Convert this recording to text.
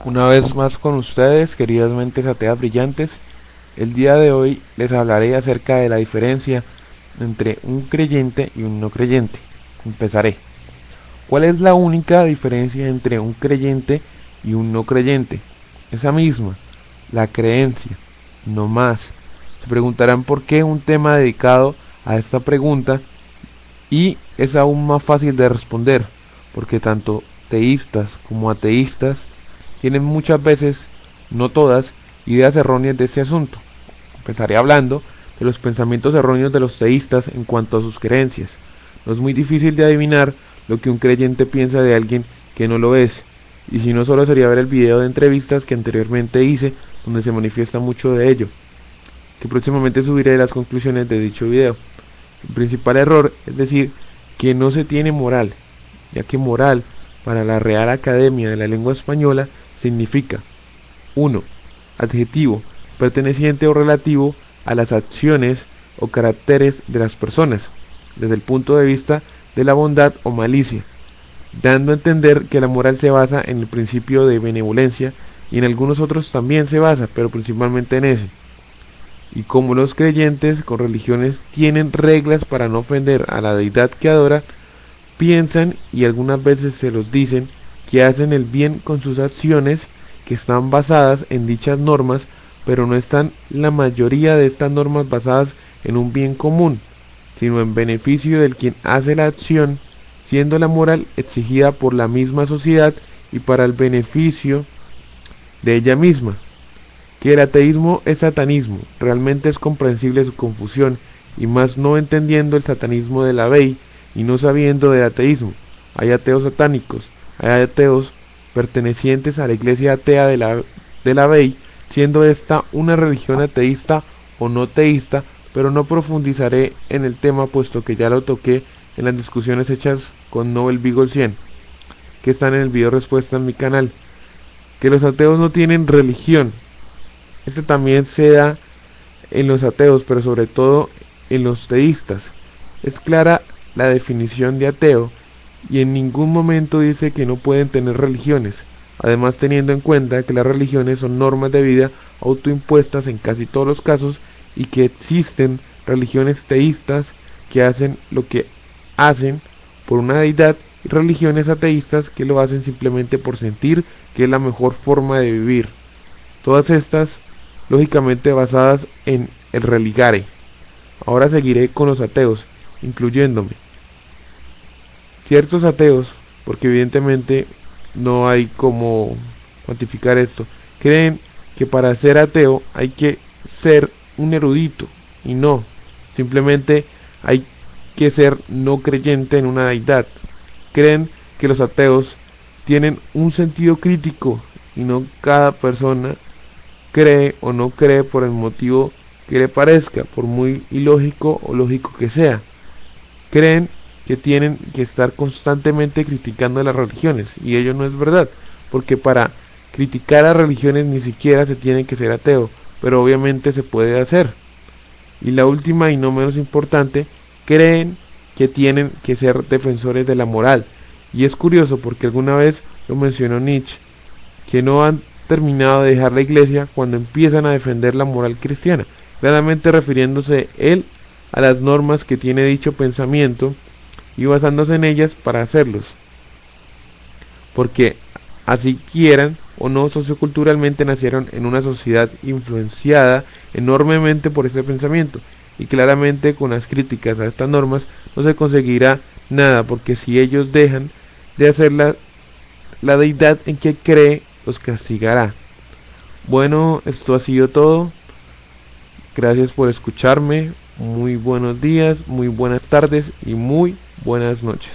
Una vez más con ustedes, queridas mentes ateas brillantes. El día de hoy les hablaré acerca de la diferencia entre un creyente y un no creyente. Empezaré. ¿Cuál es la única diferencia entre un creyente y un no creyente? Esa misma, la creencia, no más. Se preguntarán por qué un tema dedicado a esta pregunta y es aún más fácil de responder, porque tanto teístas como ateístas tienen muchas veces, no todas, ideas erróneas de este asunto. Empezaré hablando de los pensamientos erróneos de los teístas en cuanto a sus creencias. No es muy difícil de adivinar lo que un creyente piensa de alguien que no lo es, y si no, solo sería ver el video de entrevistas que anteriormente hice donde se manifiesta mucho de ello, que próximamente subiré las conclusiones de dicho video. El principal error es decir que no se tiene moral, ya que moral para la Real Academia de la Lengua Española significa 1. Adjetivo, perteneciente o relativo a las acciones o caracteres de las personas, desde el punto de vista de la bondad o malicia, dando a entender que la moral se basa en el principio de benevolencia y en algunos otros también se basa, pero principalmente en ese. Y como los creyentes con religiones tienen reglas para no ofender a la deidad que adoran, piensan y algunas veces se los dicen que hacen el bien con sus acciones que están basadas en dichas normas, pero no están la mayoría de estas normas basadas en un bien común, sino en beneficio del quien hace la acción, siendo la moral exigida por la misma sociedad y para el beneficio de ella misma. Que el ateísmo es satanismo, realmente es comprensible su confusión, y más no entendiendo el satanismo de la ley y no sabiendo del ateísmo. Hay ateos satánicos, hay ateos pertenecientes a la iglesia atea de la Bey, siendo esta una religión ateísta o no teísta, pero no profundizaré en el tema puesto que ya lo toqué en las discusiones hechas con Nobel Beagle 100, que están en el video respuesta en mi canal. Que los ateos no tienen religión, este también se da en los ateos, pero sobre todo en los teístas. Es clara la definición de ateo y en ningún momento dice que no pueden tener religiones, además teniendo en cuenta que las religiones son normas de vida autoimpuestas en casi todos los casos y que existen religiones teístas que hacen lo que hacen por una deidad y religiones ateístas que lo hacen simplemente por sentir que es la mejor forma de vivir. Todas estas lógicamente basadas en el religare. Ahora seguiré con los ateos, incluyéndome. Ciertos ateos, porque evidentemente no hay como cuantificar esto, creen que para ser ateo hay que ser un erudito, y no, simplemente hay que ser no creyente en una deidad. Creen que los ateos tienen un sentido crítico y no cada persona cree o no cree por el motivo que le parezca, por muy ilógico o lógico que sea. Creen que tienen que estar constantemente criticando las religiones, y ello no es verdad, porque para criticar a religiones ni siquiera se tiene que ser ateo, pero obviamente se puede hacer. Y la última y no menos importante, creen que tienen que ser defensores de la moral, y es curioso porque alguna vez lo mencionó Nietzsche, que no han terminado de dejar la iglesia cuando empiezan a defender la moral cristiana, claramente refiriéndose él a las normas que tiene dicho pensamiento y basándose en ellas para hacerlos, porque así quieran o no, socioculturalmente nacieron en una sociedad influenciada enormemente por este pensamiento, y claramente con las críticas a estas normas no se conseguirá nada, porque si ellos dejan de hacer la deidad en que cree los castigará. Bueno, esto ha sido todo. Gracias por escucharme. Muy buenos días, muy buenas tardes y muy buenas noches.